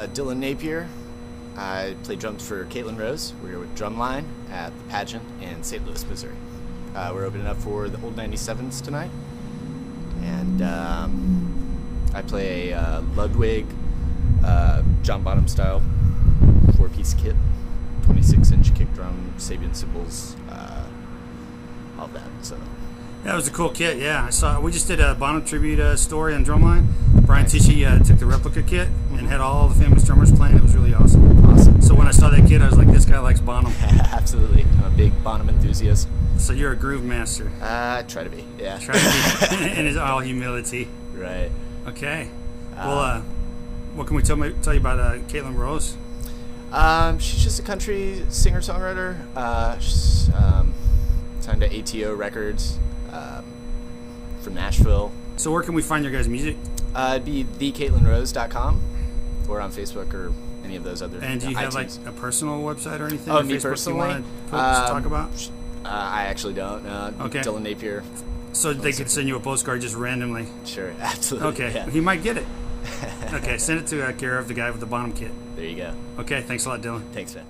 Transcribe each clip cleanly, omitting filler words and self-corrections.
Dylan Napier. I play drums for Caitlin Rose. We're with DRUMline at the pageant in St. Louis, Missouri. We're opening up for the old 97's tonight. And I play a Ludwig, John Bonham style 4-piece kit, 26-inch kick drum, Sabian cymbals, all that. So that was a cool kit. Yeah, I saw. We just did a Bonham tribute story on DRUMline. Brian Tichy took the replica kit and had all the famous drummers playing. It was really awesome. Awesome. So when I saw that kit, I was like, this guy likes Bonham. Absolutely. I'm a big Bonham enthusiast. So you're a groove master. I try to be, yeah. Try to be, in all humility. Right. Okay. Well, what can we tell you about Caitlin Rose? She's just a country singer-songwriter. She's signed to ATO Records from Nashville. So where can we find your guys' music? It'd be thecaitlinrose.com or on Facebook or any of those other. And do you have iTunes. like a personal website or anything? Oh, or me Facebook personally? you want to talk about? I actually don't. Okay. Dylan Napier. So they could send you a postcard just randomly? Sure, absolutely. Okay, yeah. He might get it. Okay, send it to care of the guy with the Bonham kit. There you go. Okay, thanks a lot, Dylan. Thanks, man.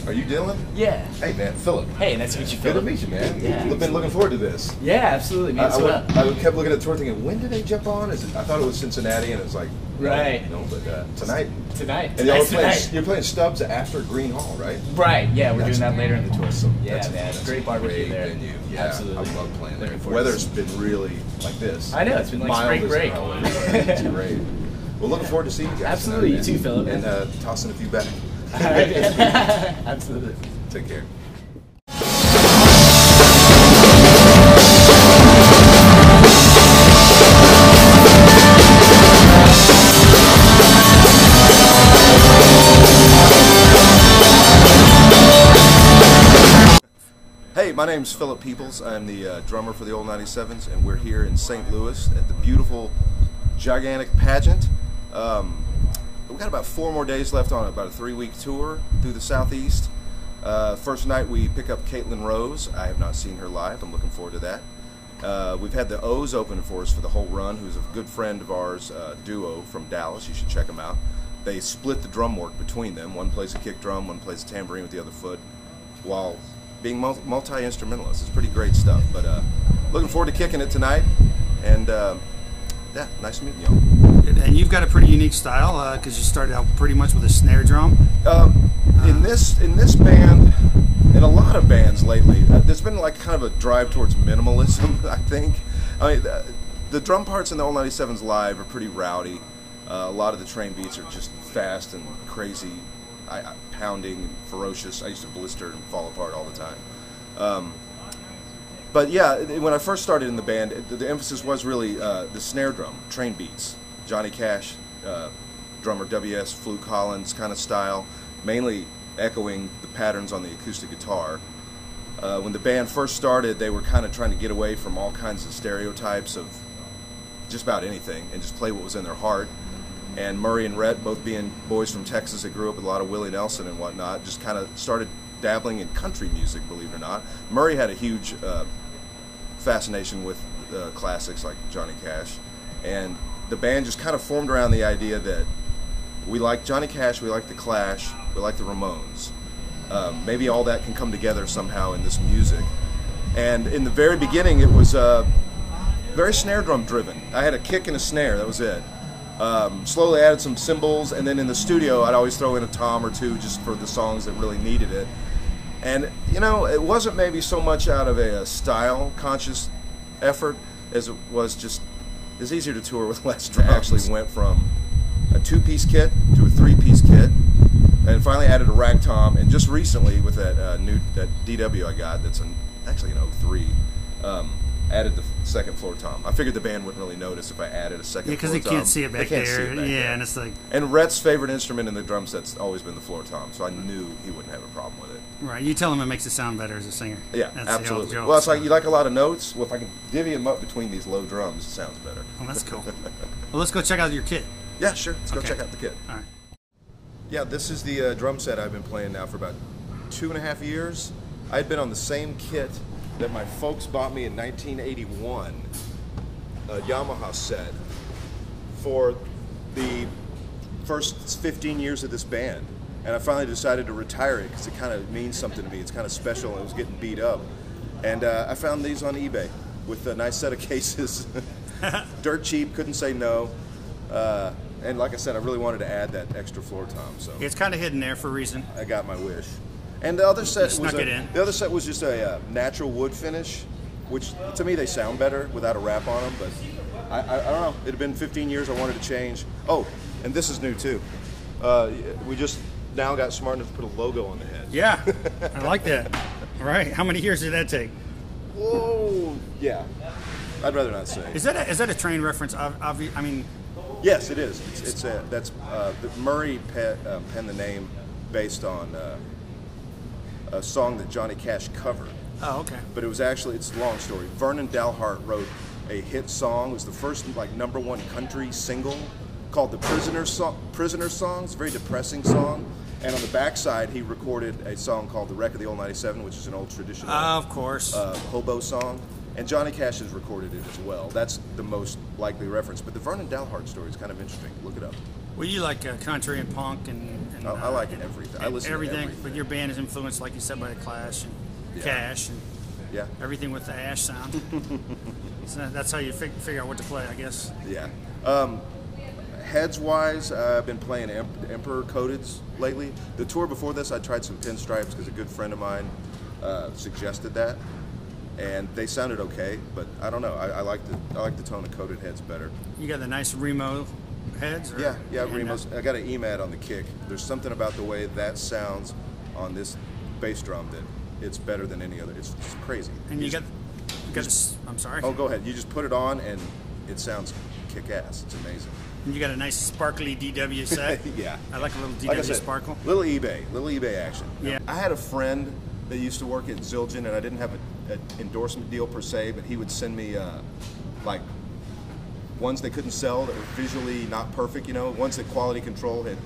Are you Dylan? Yeah. Hey, man, Philip. Hey, nice to meet you, Good Philip. to meet you, man. Yeah. I've been looking forward to this. Yeah, absolutely. Me as well. I kept looking at the tour thinking, when did they jump on? I thought it was Cincinnati, and it was like, Right. No, but tonight. Tonight. And you're playing Stubbs after Green Hall, right? Right, yeah, we're doing that later in the tour. So Yeah, man, that's great barbecue great there. venue. Yeah, Absolutely. I love playing there. Looking The forward to weather's been really like this. I know, it's been like Mild spring as break. hell. It's great. Well, looking forward to seeing you guys. Absolutely, tonight, you too, Philip. And tossing a few back. All right, man. Absolutely. Take care. Hey, my name's Philip Peoples. I'm the drummer for the old 97's, and we're here in St. Louis at the beautiful, gigantic pageant. We've got about 4 more days left on about a 3-week tour through the Southeast. First night we pick up Caitlin Rose. I have not seen her live. I'm looking forward to that. We've had the O's open for us for the whole run, who's a good friend of ours, duo from Dallas. You should check them out. They split the drum work between them. One plays a kick drum, one plays a tambourine with the other foot, while being multi-instrumentalists. It's pretty great stuff. But looking forward to kicking it tonight. And yeah, nice meeting y'all. And you've got a pretty unique style because you started out pretty much with a snare drum. In this band, in a lot of bands lately, there's been like kind of a drive towards minimalism. I think. I mean, the drum parts in the old 97's live are pretty rowdy. A lot of the train beats are just fast and crazy, pounding and ferocious. I used to blister and fall apart all the time. But yeah, when I first started in the band, the emphasis was really the snare drum, train beats. Johnny Cash, drummer W.S. Fluke Collins kind of style, mainly echoing the patterns on the acoustic guitar. When the band first started, they were kind of trying to get away from all kinds of stereotypes of just about anything and just play what was in their heart. And Murray and Rhett, both being boys from Texas that grew up with a lot of Willie Nelson and whatnot, just kind of started dabbling in country music, believe it or not. Murray had a huge fascination with classics like Johnny Cash, and the band just kind of formed around the idea that we like Johnny Cash, we like the Clash, we like the Ramones. Maybe all that can come together somehow in this music. And in the very beginning, it was very snare drum driven. I had a kick and a snare, that was it. Slowly added some cymbals, and then in the studio I'd always throw in a tom or two just for the songs that really needed it. And you know, it wasn't maybe so much out of a style conscious effort as it was just it's easier to tour with less drums. I actually went from a 2-piece kit to a 3-piece kit, and finally added a rag tom. And just recently with that that DW I got, that's actually an 03. Added the second floor tom. I figured the band wouldn't really notice if I added a second floor tom. Yeah, because they can't see it back there. Yeah, and it's like... And Rhett's favorite instrument in the drum set's always been the floor tom, so I knew he wouldn't have a problem with it. Right, you tell him it makes it sound better as a singer. Yeah, that's absolutely. Joke, well, it's like you like a lot of notes. Well, if I can divvy them up between these low drums, it sounds better. Well, that's cool. Well, let's go check out your kit. Yeah, sure. Let's go check out the kit. All right. Yeah, this is the drum set I've been playing now for about 2.5 years. I had been on the same kit that my folks bought me in 1981, a Yamaha set, for the first 15 years of this band, and I finally decided to retire it because it kind of means something to me. It's kind of special, and it was getting beat up. And I found these on eBay with a nice set of cases. Dirt cheap, couldn't say no. And like I said, I really wanted to add that extra floor tom. So it's kind of hidden there for a reason. I got my wish. And the other set was just a natural wood finish, which to me they sound better without a wrap on them. But I don't know. It had been 15 years. I wanted to change. Oh, and this is new too. We just now got smart enough to put a logo on the head. Yeah, I like that. All right, how many years did that take? Whoa, yeah. I'd rather not say. Is that a train reference? I mean, yes, it is. Murray penned the name based on a song that Johnny Cash covered. Oh, okay. But it was actually, it's a long story. Vernon Dalhart wrote a hit song. It was the first #1 country single called the Prisoner Song. It's a very depressing song. And on the backside, he recorded a song called The Wreck of the Old 97, which is an old traditional of course. hobo song. And Johnny Cash has recorded it as well. That's the most likely reference. But the Vernon Dalhart story is kind of interesting. Look it up. Well, you like country and punk and I like everything. I listen to everything. But your band is influenced, like you said, by the Clash and Cash and everything with the ash sound. So that's how you figure out what to play, I guess. Yeah. Heads-wise, I've been playing Emperor Codeds lately. The tour before this, I tried some pinstripes because a good friend of mine suggested that, and they sounded okay. But I don't know. I like the tone of coated heads better. You got the nice Remo heads? Or? Yeah, Remos. I got an EMAD on the kick. There's something about the way that sounds on this bass drum that it's better than any other. It's crazy. And you got I'm sorry. Oh, go ahead. You just put it on and it sounds kick-ass. It's amazing. And you got a nice sparkly DW set. Yeah. I like a little DW sparkle. Little eBay action. Yeah. I had a friend that used to work at Zildjian, and I didn't have an endorsement deal per se, but he would send me like ones they couldn't sell that were visually not perfect, you know, ones that quality control had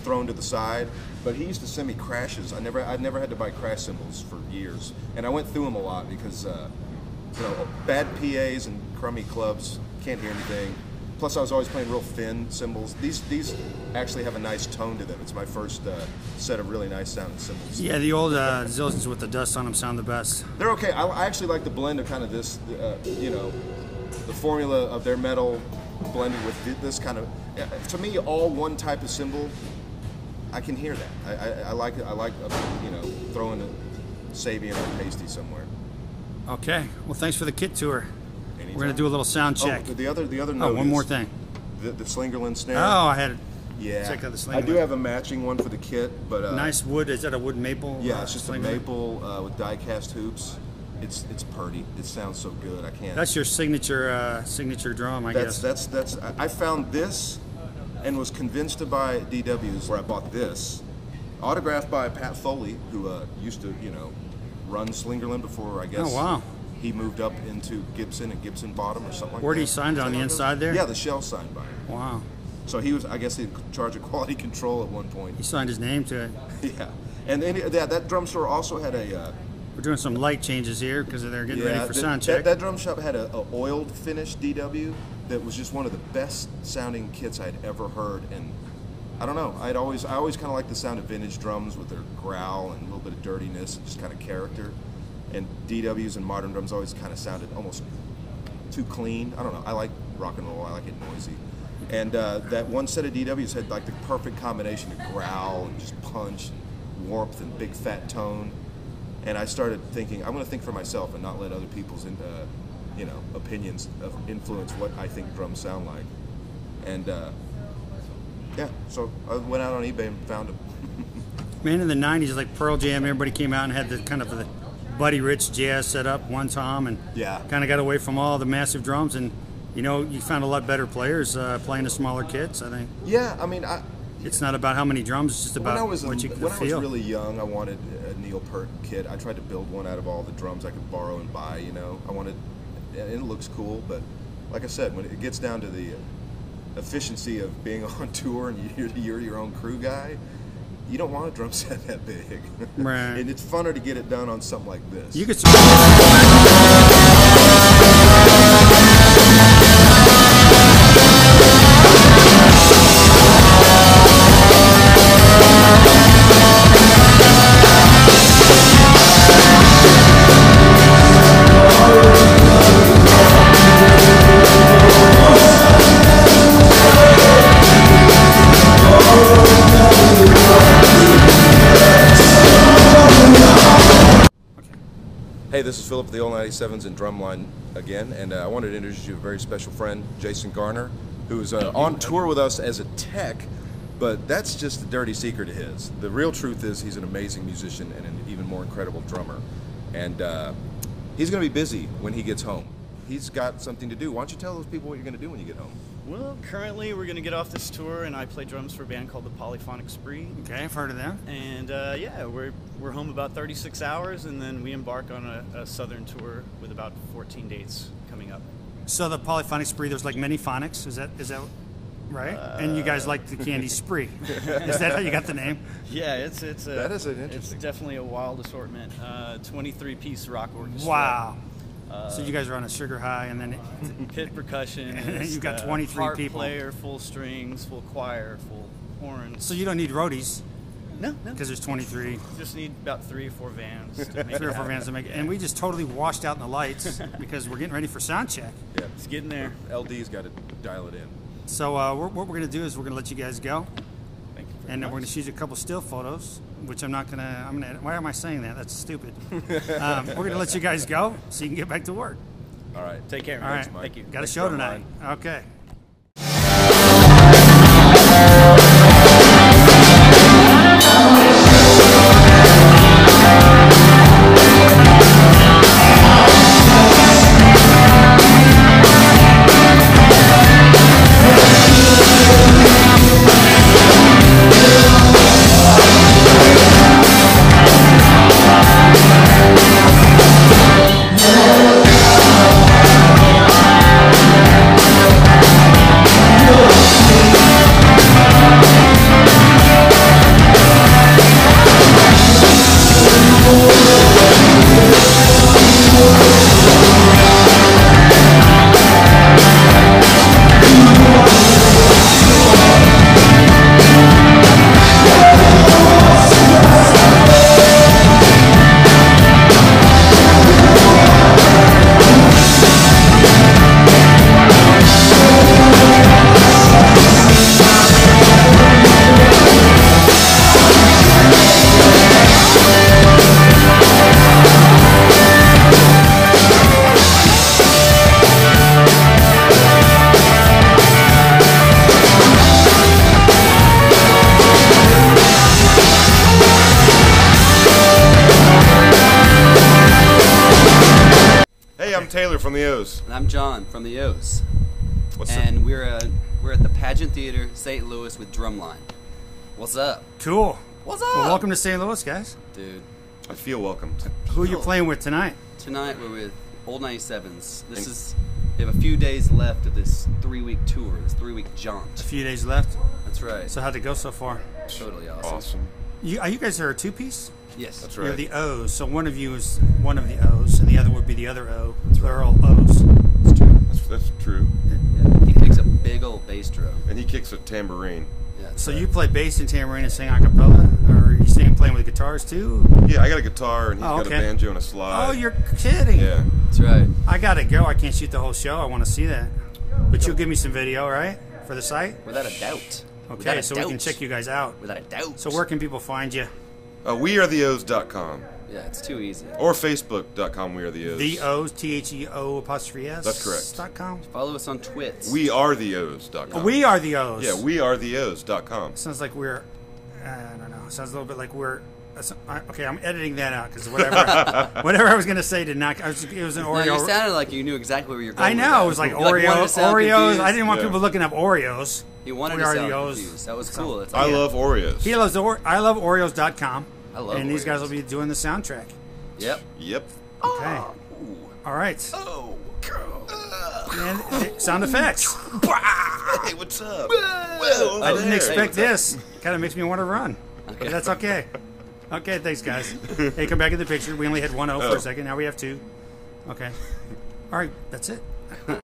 thrown to the side. But he used to send me crashes. I'd never had to buy crash cymbals for years, and I went through them a lot because you know, bad PAs and crummy clubs, can't hear anything. Plus, I was always playing real thin cymbals. These actually have a nice tone to them. It's my first set of really nice sounding cymbals. Yeah, the old Zildjians with the dust on them sound the best. They're okay. I actually like the blend of kind of this, you know, the formula of their metal blended with this kind of. To me, all one type of cymbal, I can hear that. I like you know, throwing a Sabian or pasty somewhere. Okay. Well, thanks for the kit tour. We're going to do a little sound check. Oh, the other note. One more thing. The Slingerland snare. Oh, I had. Yeah. Check out the Slingerland. I do have a matching one for the kit, but nice wood. Is that a wood maple? Yeah, it's just a maple with die-cast hoops. It's pretty. It sounds so good. I can't. That's your signature drum, I guess. That's. I found this, and was convinced to buy DW's where I bought this, autographed by Pat Foley, who used to run Slingerland before, I guess. Oh wow. He moved up into Gibson and Gibson Bottom or something like that. Where did he sign it on the inside there? Yeah, the shell signed by him. Wow. So he was, I guess, in charge of quality control at one point. He signed his name to it. Yeah. And then that drum store also had a... We're doing some light changes here because they're getting ready for sound check. That drum shop had a oiled finish DW that was just one of the best sounding kits I'd ever heard. And I don't know, I always kind of liked the sound of vintage drums with their growl and a little bit of dirtiness and just kind of character. And DWs and modern drums always kind of sounded almost too clean. I don't know. I like rock and roll. I like it noisy. And that one set of DWs had like the perfect combination of growl and just punch, and warmth, and big fat tone. And I started thinking, I'm going to think for myself and not let other people's opinions influence what I think drums sound like. And yeah, so I went out on eBay and found them. Man, in the '90s, like Pearl Jam, everybody came out and had the kind of the Buddy Rich jazz set up, one tom, and kind of got away from all the massive drums, and you found a lot better players playing the smaller kits, I think. Yeah, I mean, it's not about how many drums, it's just about what you can feel. When I was really young, I wanted a Neil Peart kit. I tried to build one out of all the drums I could borrow and buy, I wanted, and it looks cool, but like I said, when it gets down to the efficiency of being on tour and you're your own crew guy, you don't want a drum set that big. Right. And it's funner to get it done on something like this. You could Hey, this is Philip of the Old 97's and Drumline again, and I wanted to introduce you to a very special friend, Jason Garner, who's on tour with us as a tech, but that's just the dirty secret of his. The real truth is he's an amazing musician and an even more incredible drummer, and he's going to be busy when he gets home. He's got something to do. Why don't you tell those people what you're going to do when you get home? Well, currently we're going to get off this tour, and I play drums for a band called the Polyphonic Spree. Okay, I've heard of them. And yeah, we're home about 36 hours, and then we embark on a southern tour with about 14 dates coming up. So the Polyphonic Spree, there's like many phonics. Is that right? And you guys like the candy spree. Is that how you got the name? Yeah, it's definitely a wild assortment. 23-piece rock orchestra. Wow. So you guys are on a sugar high, and then pit percussion. You've got 23 harp people. Player, full strings, full choir, full horns. So you don't need roadies. No. Because there's 23. Just need about 3 or 4 vans to make 3 or 4 vans to make it. And we just totally washed out in the lights because we're getting ready for sound check. Yeah, it's getting there. LD's got to dial it in. So what we're going to do is we're going to let you guys go. Thank you very And much. we're going to shoot you a couple still photos, which I'm going to edit. Why am I saying that? That's stupid. We're going to let you guys go so you can get back to work. All right. Take care. All right. Thank you. Got a show tonight. Okay. Hey, I'm Taylor from the O's. And I'm John from the O's. What's and we're at the Pageant Theater, St. Louis with Drumline. What's up? Cool. What's up? Well, welcome to St. Louis, guys. Dude. I feel welcomed. Who are you playing with tonight? Tonight we're with Old 97's. We have a few days left of this 3-week tour, this 3-week A jaunt. few days left. That's right. So how'd it go so far? Totally awesome. Awesome. You guys are a two-piece? Yes. That's You're right. the O's, so one of you is one of the O's, and the other would be the other O. They're all O's. That's true. That's true. Yeah, he picks a big old bass drum. And he kicks a tambourine. Yeah, So you play bass and tambourine and sing a cappella, or are you playing with guitars too? Yeah, I got a guitar and he's got a okay. banjo and a slide. Oh, you're kidding! Yeah. That's right. I gotta go. I can't shoot the whole show. I want to see that. But you'll give me some video, right, for the site? Without a doubt. Okay, Without a so we can doubt. check you guys out. Without a doubt. So where can people find you? WeAreTheOs.com Yeah, it's too easy. or Facebook.com. We are the O's. The O's, THEO''S. That's correct. .com. Follow us on Twits. WeAreTheOs.com. We are the O's. Yeah, WeAreTheOs.com. Sounds like we're. I don't know. Sounds a little bit like we're. Okay, I'm editing that out because whatever I was gonna say did not. It was an No, Oreo. you sounded like you knew exactly where you're going. I know. It was like Oreos. Oreos. I didn't want Yeah. people looking up Oreos. He wanted We to are sound the O's. confused. That was cool. That's I love Oreos. He loves I love Oreos.com. I love And these guys will Oreos. be doing the soundtrack. Yep. Yep. Okay. All right. Oh. And sound effects. Hey, what's up? Whoa, I didn't there. expect this. Kind of makes me want to run. But that's okay. Okay, thanks, guys. Hey, come back in the picture. We only had one O for a second. Now we have two. Okay. All right, that's it.